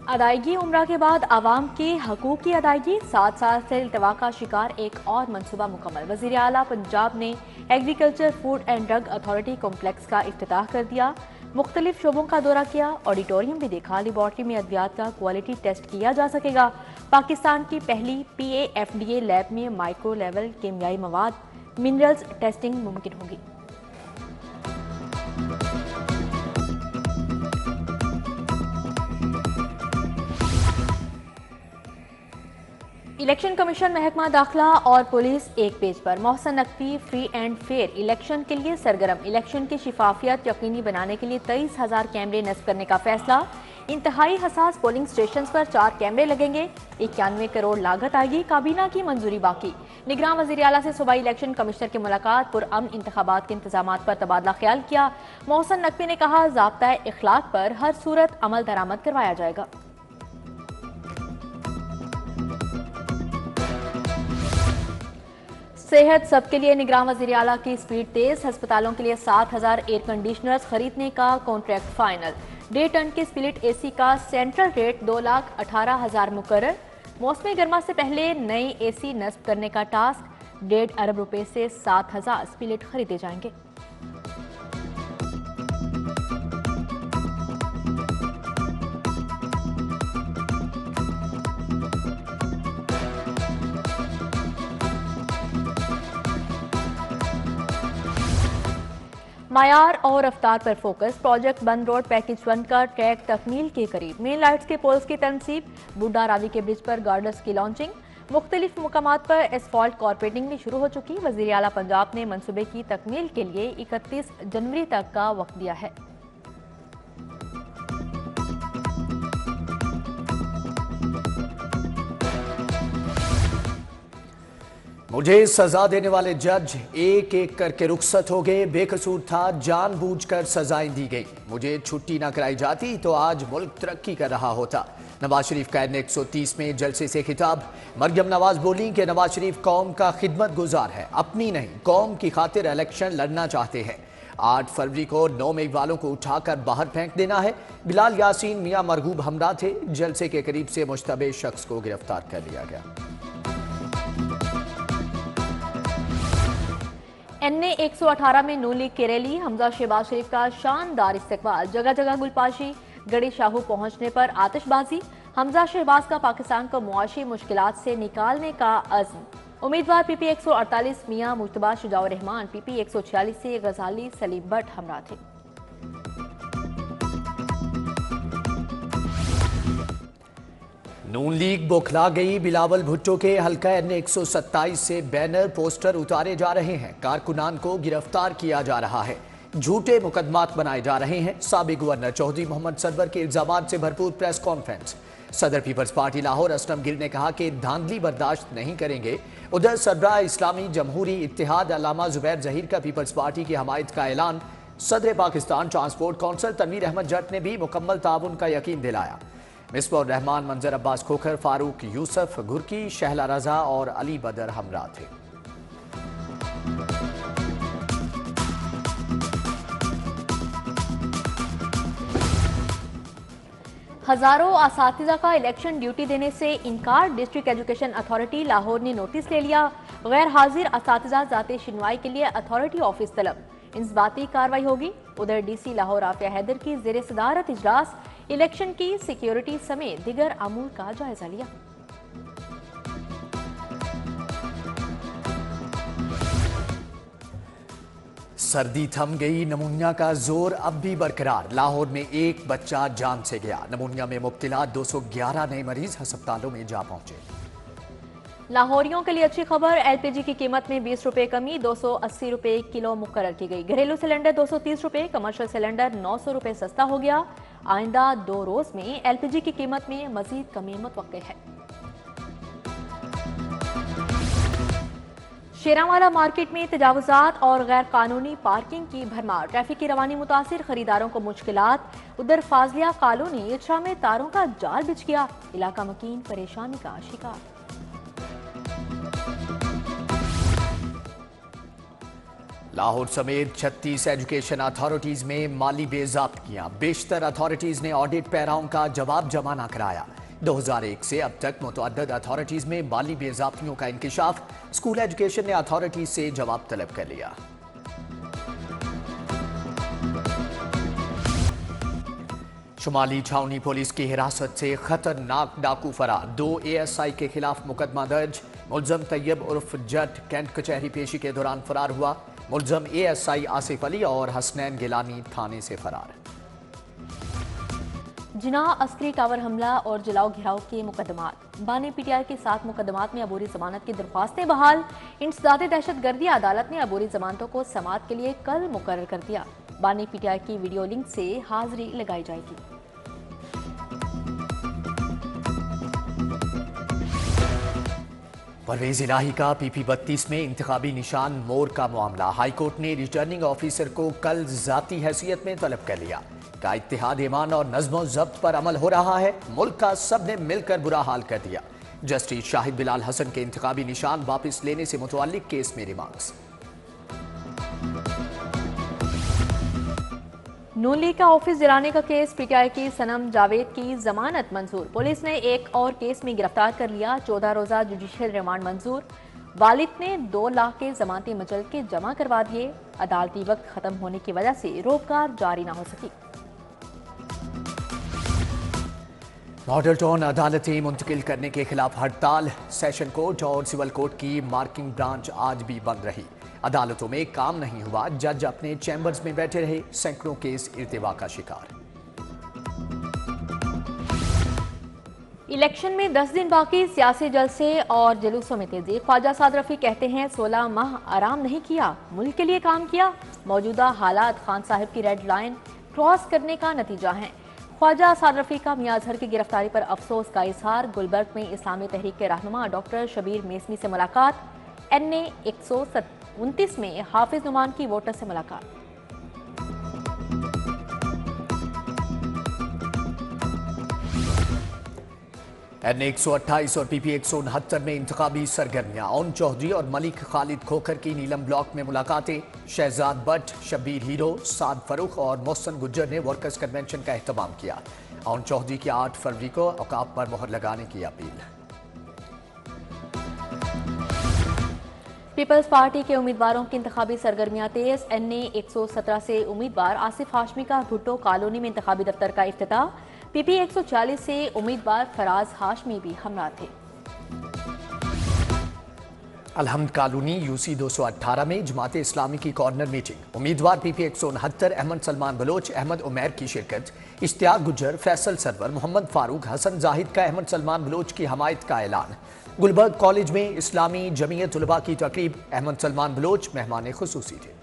अदायगी उम्रा के बाद आवाम के हकूक की अदायगी, 7 साल से इल्तवा का शिकार एक और मनसूबा मुकम्मल। वज़ीर आला पंजाब ने agriculture food and drug authority complex का इफ्तिताह कर दिया। मुख्तलिफ शोबों का दौरा किया, ऑडिटोरियम भी देखा। लेबॉर्ट्री में अद्वियात का क्वालिटी टेस्ट किया जा सकेगा। पाकिस्तान की पहली PAFDA लैब में माइक्रो लेवल केमियाई मवाद मिनरल्स टेस्टिंग मुमकिन होगी। इलेक्शन कमीशन, महकमा दाखिला और पुलिस एक पेज पर। Mohsin Naqvi free and fair election के लिए सरगर्म। इलेक्शन की शिफाफियत यकीनी बनाने के लिए 23,000 कैमरे नस्ब करने का फैसला। इंतहाई हसास पोलिंग स्टेशन पर 4 कैमरे लगेंगे। 91 करोड़ लागत आएगी। काबीना की मंजूरी बाकी। निगरान वज़ीर आला से सूबाई इलेक्शन कमिश्नर की मुलाकात। पुरअमन इंतखाबात के इंतजामात पर तबादला ख्याल किया। मोहसन नकवी ने कहा, ज़ाब्ता इखलाक पर हर सूरत अमल दरामद करवाया जाएगा। सेहत सबके लिए, निगरान वज़ीर आला की स्पीड तेज। अस्पतालों के लिए 7,000 एयर कंडीशनर्स खरीदने का कॉन्ट्रैक्ट फाइनल। 1.5 टन के स्पिलिट AC का सेंट्रल रेट 2,18,000 मुकर्रर। मौसम गर्मा से पहले नई AC नस्ब करने का टास्क। 1.5 अरब रुपए से 7,000 स्पिलिट खरीदे जाएंगे। मायार और रफ्तार पर फोकस। प्रोजेक्ट बंद रोड पैकेज 1 का ट्रैक तकमील के करीब। मेन लाइट्स के पोल्स की तनसीब। बूढ़ा रावी के ब्रिज पर गार्डर्स की लॉन्चिंग। मुख्तलिफ मुकामात पर एसफॉल्ट कारपेटिंग भी शुरू हो चुकी। वज़ीर आला पंजाब ने मनसूबे की तकमील के लिए 31 जनवरी तक का वक्त दिया है। मुझे सजा देने वाले जज एक एक करके रुखसत हो गए। बेकसूर था, जानबूझकर सजाएं दी गई। मुझे छुट्टी ना कराई जाती तो आज मुल्क तरक्की कर रहा होता। नवाज शरीफ का 130 में जलसे से खिताब। मरियम नवाज बोली कि नवाज शरीफ कौम का खिदमत गुजार है, अपनी नहीं कौम की खातिर इलेक्शन लड़ना चाहते हैं। 8 फरवरी को 9 मई वालों को उठाकर बाहर फेंक देना है। बिलाल यासीन मियां मरगूब हमरा थे। जलसे के करीब से मुश्तबे शख्स को गिरफ्तार कर लिया गया। NA 118 में नून लीग की रैली। हमजा शहबाज शरीफ का शानदार इस्तकबाल। जगह जगह गुलपाशी। गड़ी शाहू पहुंचने पर आतिशबाजी। हमजा शहबाज का पाकिस्तान को मुआशी मुश्किलात से निकालने का अज़्म। उम्मीदवार PP 148 मियां मुश्तबा शुजाउर रहमान। PP 146 से गजाली सलीम भट्ट हमरा थे। नून लीग बौखला गई। बिलावल भुट्टो के हल्का NA 127 से बैनर पोस्टर उतारे जा रहे हैं। कारकुनान को गिरफ्तार किया जा रहा है। झूठे मुकदमात बनाए जा रहे हैं। साबिक गवर्नर चौधरी मोहम्मद सरवर के इल्जामात से भरपूर प्रेस कॉन्फ्रेंस। सदर पीपल्स पार्टी लाहौर असलम गिल ने कहा कि धांधली बर्दाश्त नहीं करेंगे। उधर सरबराह इस्लामी जमहूरी इत्तेहाद अल्लामा जुबैर जहीर का पीपल्स पार्टी की हमायत का ऐलान। सदर पाकिस्तान ट्रांसपोर्ट कौंसल तनवीर अहमद जट ने भी मुकम्मल ताउन का यकीन दिलाया। मिसबाह रहमान, मंजर अब्बास खोखर, फारूक यूसुफ घुरकी, शहला रजा और अली बदर हमरा थे। हजारों असातिज़ा का इलेक्शन ड्यूटी देने से इनकार। डिस्ट्रिक्ट एजुकेशन अथॉरिटी लाहौर ने नोटिस ले लिया। गैर हाजिर असातिज़ा ज़ाते शिनवाई के लिए अथॉरिटी ऑफिस तलब। इंसबाती कार्रवाई होगी। उधर DC लाहौर आफिया हैदर की ज़ेरे सदारत इजलास। इलेक्शन की सिक्योरिटी समेत दिगर अमूर का जायजा लिया। सर्दी थम गई, नमूनिया का जोर अब भी बरकरार। लाहौर में एक बच्चा जान से गया। नमूनिया में मुब्तला 211 नए मरीज अस्पतालों में जा पहुंचे। लाहौरियों के लिए अच्छी खबर। LPG की कीमत में 20 रुपए कमी, 280 रुपए किलो मुकर्रर की गई। घरेलू सिलेंडर 230 रुपए, कमर्शियल सिलेंडर 900 रुपए सस्ता हो गया। आइंदा 2 रोज में LPG की कीमत में मजीद कमी मुतवक्के है। शेरावाला मार्केट में तजावुजात और गैर कानूनी पार्किंग की भरमार। ट्रैफिक की रवानी मुतासिर, खरीदारों को मुश्किलात। उधर फाजलिया कॉलोनी इल्शा में तारों का जाल बिछ गया। इलाका मकीन परेशानी का शिकार। लाहौर समेत 36 एजुकेशन अथॉरिटीज में माली बेज़ाब्तियां। बेशतर अथॉरिटीज ने ऑडिट पैराओं का जवाब जमा न कराया। 2001 से अब तक मुतअद्दिद अथॉरिटीज में माली बेज़ाब्तियों का इंकिशाफ। स्कूल एजुकेशन ने अथॉरिटीज से जवाब तलब कर लिया। शुमाली छावनी पुलिस की हिरासत से खतरनाक डाकू फरार। 2 ASI के खिलाफ मुकदमा दर्ज। मुलजम तैयब उर्फ जट कैंट कचहरी पेशी के दौरान फरार हुआ। मुलजम ASI आसिफ अली और हसनैन गिलानी थाने से फरार। जिना अस्करी टावर हमला और जलाओ घिराव के मुकदमात। बानी PTI के 7 मुकदमात में अबूरी जमानत की दरख्वास्तें बहाल। इंसदादे दहशतगर्दी अदालत ने अबूरी जमानतों को समाअत के लिए कल मुकर्रर कर दिया। बानी PTI की वीडियो लिंक से हाजिरी लगाई जाएगी। परवेज इलाही का PP 32 में इंतखाबी निशान मोर का मामला। हाईकोर्ट ने रिटर्निंग ऑफिसर को कल जाती हैसियत में तलब कर लिया। का इत्तेहाद ईमान और नज़्मो ज़ब्त पर अमल हो रहा है। मुल्क का सब ने मिलकर बुरा हाल कर दिया। जस्टिस शाहिद बिलाल हसन के इंतखाबी निशान वापस लेने से मुतअल्लिक केस में रिमार्क्स। नून लीग का ऑफिस जलाने का केस। PTI की सनम जावेद की जमानत मंजूर। पुलिस ने एक और केस में गिरफ्तार कर लिया। 14 रोजा जुडिशियल रिमांड मंजूर। वालिद ने 2 लाख के जमानती मचल के जमा करवा दिए। अदालती वक्त खत्म होने की वजह से रोजगार जारी न हो सकी। मॉडल टाउन अदालतें मुंतकिल करने के खिलाफ हड़ताल। सेशन कोर्ट और सिविल कोर्ट की मार्किंग ब्रांच आज भी बंद रही। अदालतों में काम नहीं हुआ। जज अपने चैम्बर्स में बैठे रहे। सैकड़ों केस इर्तिवा का शिकार। इलेक्शन में 10 दिन बाकी। सियासी जलसे और जुलूसों में तेजी। ख्वाजा साद रफी कहते हैं 16 माह आराम नहीं किया, मुल्क के लिए काम किया। मौजूदा हालात खान साहिब की रेड लाइन क्रॉस करने का नतीजा है। ख्वाजा साद रफी का मियां अजहर की गिरफ्तारी पर अफसोस का इजहार। गुलबर्ग में इस्लामी तहरीक के रहनुमा डॉक्टर शबीर मेसमी से मुलाकात। NA 129 में हाफिज नुमान की वोटर से मुलाकात। NA 128 और PP 169 में इंतखाबी सरगर्मियां। ओन चौधरी और मलिक खालिद खोखर की नीलम ब्लॉक में मुलाकातें। शहजाद भट्ट, शब्बीर हीरो, साद फरूख और मोहसन गुज्जर ने वर्कर्स कन्वेंशन का एहतमाम किया। ओन चौधरी की 8 फरवरी को औकाफ पर मोहर लगाने की अपील। पीपल्स पार्टी के उम्मीदवारों की इंतखाबी सरगर्मियां तेज। NA 117 से उम्मीदवार आसिफ हाशमी का भुट्टो कॉलोनी में इंतखाबी दफ्तर का इफ्तिताह। PP 140 से उम्मीदवार फराज हाशमी भी हमरा थे। अलहम्द कॉलोनी UC 218 में जमाते इस्लामी की कॉर्नर मीटिंग। उम्मीदवार PP 169 अहमद सलमान बलोच, अहमद उमैर की शिरकत। इश्तियाक गुज्जर, फैसल सरवर, मोहम्मद फारूक, हसन जाहिद का अहमद सलमान बलोच की हमायत का ऐलान। गुलबर्ग कॉलेज में इस्लामी जमीयत उलमा की तकरीब। अहमद सलमान बलोच मेहमान खुसूसी थे।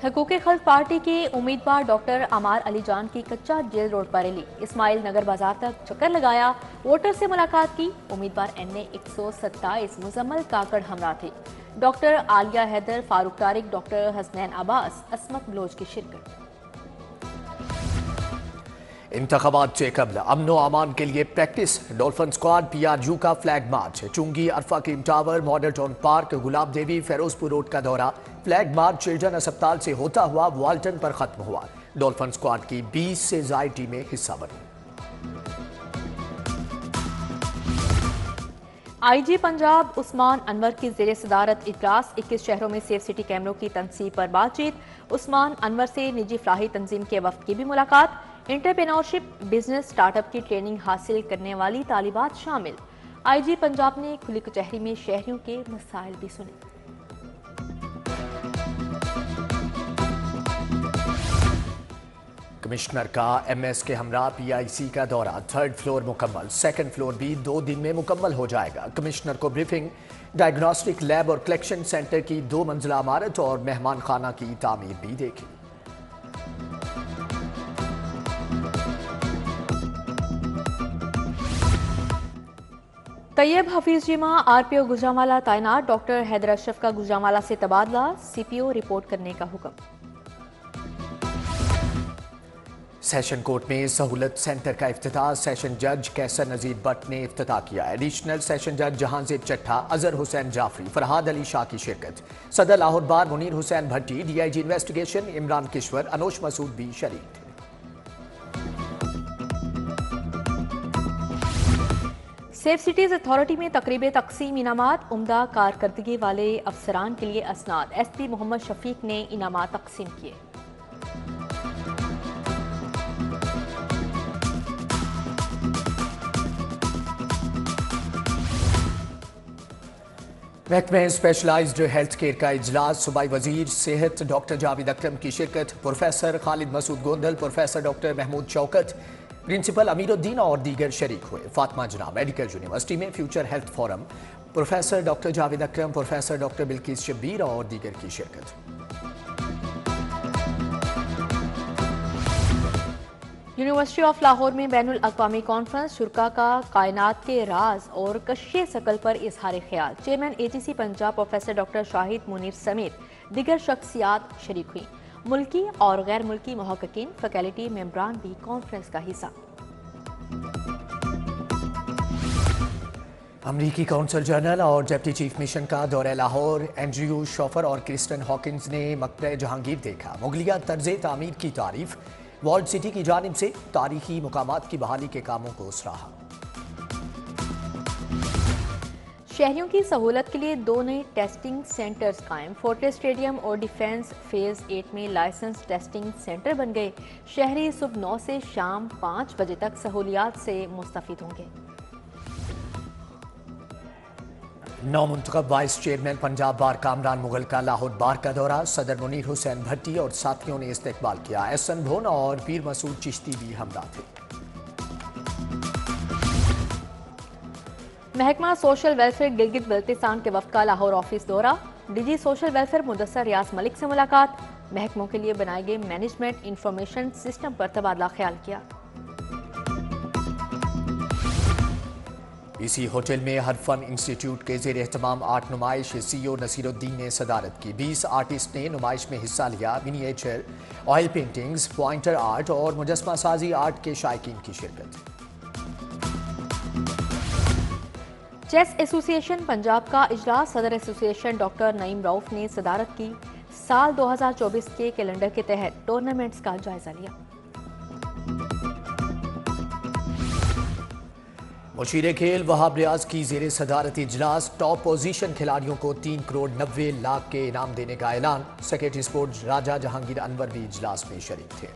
हकूक़ खल्क़ पार्टी के उम्मीदवार डॉक्टर अमार अली जान की कच्चा जेल रोड पर रैली। इस्माइल नगर बाजार तक चक्कर लगाया। वोटर से मुलाकात की। उम्मीदवार NA 127 मुजम्मल काकड़ हमरा थे। डॉक्टर आलिया हैदर, फारूक तारिक, डॉक्टर हसनैन अब्बास, असमत बलोच की शिरकत। इंतखाबात से कबल अमनो अमान के लिए प्रैक्टिस। डॉल्फिन स्क्वाड PRU का flag march. Chungi, Arfa Karim tower, model town park, Gulab Devi, Ferozepur road का दौरा। फ्लैग मार्च चिल्ड्रन अस्पताल से होता हुआ वाल्टन पर खत्म हुआ। डॉल्फिन स्क्वाड की 20 से ज्यादा टीमें हिस्सा बनी। IG पंजाब उस्मान अनवर की ज़ेरे सदारत इजलास। 21 शहरों में सेफ सिटी कैमरों की तनसीब पर बातचीत। उस्मान अनवर से निजी फलाही तंजीम के वफ्द की भी मुलाकात। एंटरप्रेन्योरशिप, बिजनेस, स्टार्टअप की ट्रेनिंग हासिल करने वाली तालिबात शामिल। IG पंजाब ने खुली कचहरी में शहरियों के मसाइल भी सुने। कमिश्नर का MS के हमरा PIC का दौरा। 3rd फ्लोर मुकम्मल। 2nd फ्लोर भी 2 दिन में मुकम्मल हो जाएगा। कमिश्नर को ब्रीफिंग। डायग्नोस्टिक लैब और कलेक्शन सेंटर की 2 मंजिला इमारत और मेहमान खाना की तामीर भी देखी। तैयब हफीज जिमा RPO गुजरांवाला तैनात। डॉक्टर हैदर अशरफ का गुजरांवाला से तबादला। CPO रिपोर्ट करने का हुक्म। सेशन कोर्ट में सहूलत सेंटर का इफ्तिताह सेशन जज कैसर नजीर भट्ट ने इफ्तिताह किया। एडिशनल सेशन जज जहांगीर चट्टा, अजहर हुसैन जाफरी, फरहाद अली शाह की शिरकत। सदर लाहौर बार मुनीर हुसैन भट्टी, DIG इन्वेस्टिगेशन इमरान किश्वर, अनोश मसूद भी शरीक थे। सेफ सिटीज अथॉरिटी में तकरीब तकसीम इनामात, उम्दा कारकर्दगी वाले अफसरान के लिए असनाद। SP मोहम्मद शफीक ने इनामात तकसीम किए। महकमे स्पेशलाइज्ड हेल्थ केयर का इजलास, सूबाई वजीर सेहत डॉक्टर जावेद अकरम की शिरकत। Professor Khalid Masood Gondal, professor doctor Mahmood Shaukat, principal Amiruddin और दीगर शरीक हुए। फातिमा जना मेडिकल यूनिवर्सिटी में future health forum, professor doctor Javed Akram, professor doctor Bilquis Shabbir और दीगर की शिरकत। यूनिवर्सिटी ऑफ लाहौर में बैनुल अक़वामी कॉन्फ्रेंस, शुरका का कायनात के राज और कश्य शकल पर इजहार ख्याल। Chairman ATC Punjab professor doctor Shahid Munir समेत दीगर शख्सियात शरीक हुई। मुल्की और गैर मुल्की मुहक्किकीन, फैकल्टी मेंबरान भी कॉन्फ्रेंस का हिस्सा। अमरीकी कौंसल जनरल और डिप्टी चीफ मिशन का दौरा लाहौर। एंड्रयू शोफर और क्रिस्टन हॉकिंस ने मकबरा जहांगीर देखा। मुगलिया तर्ज तामीर की तारीफ, वॉल्ड सिटी की जानिब से तारीखी मुकामात की बहाली के कामों को सराहा। शहरियों की सहूलत के लिए 2 नए टेस्टिंग सेंटर्स कायम। फोर्ट्रेस स्टेडियम और डिफेंस फेज 8 में लाइसेंस टेस्टिंग सेंटर बन गए। शहरी सुबह 9 से शाम 5 बजे तक सहूलियात से मुस्तफिद होंगे। नौमुंतखब वाइस चेयरमैन पंजाब बार कामरान मुगल का लाहौर बार का दौरा। सदर मुनीर हुसैन भट्टी और साथियों ने इस्तकबाल किया। SN भोन और पीर मसूद चिश्ती भी हमला थे। महकमा सोशल वेलफेयर गिलगित बल्तिस्तान के वफ्द का लाहौर ऑफिस दौरा। DG सोशल वेलफेयर मुदस्सर रियाज मलिक से मुलाकात। महकमों के लिए बनाए गए मैनेजमेंट इंफॉर्मेशन सिस्टम पर तबादला ख्याल किया। इसी होटल में हर फन इंस्टीट्यूट के ज़ेर एहतमाम आर्ट नुमाइश, CEO नसीरुद्दीन ने सदारत की। 20 आर्टिस्ट ने नुमाइश में हिस्सा लिया। Miniature, oil paintings, pointer art और मुजस्मा साजी आर्ट के शायकीन की शिरकत। चेस एसोसिएशन पंजाब का इजलास, सदर एसोसिएशन डॉक्टर नईम रऊफ ने सदारत की। साल 2024 के कैलेंडर के तहत टूर्नामेंट्स का जायजा लिया। मुशीर खेल वहाब रियाज की ज़ेर सदारत इजलास। टॉप पोजीशन खिलाड़ियों को 3 करोड़ 90 लाख के इनाम देने का ऐलान। सेक्रेटरी स्पोर्ट्स राजा जहांगीर अनवर भी इजलास में शरीक थे।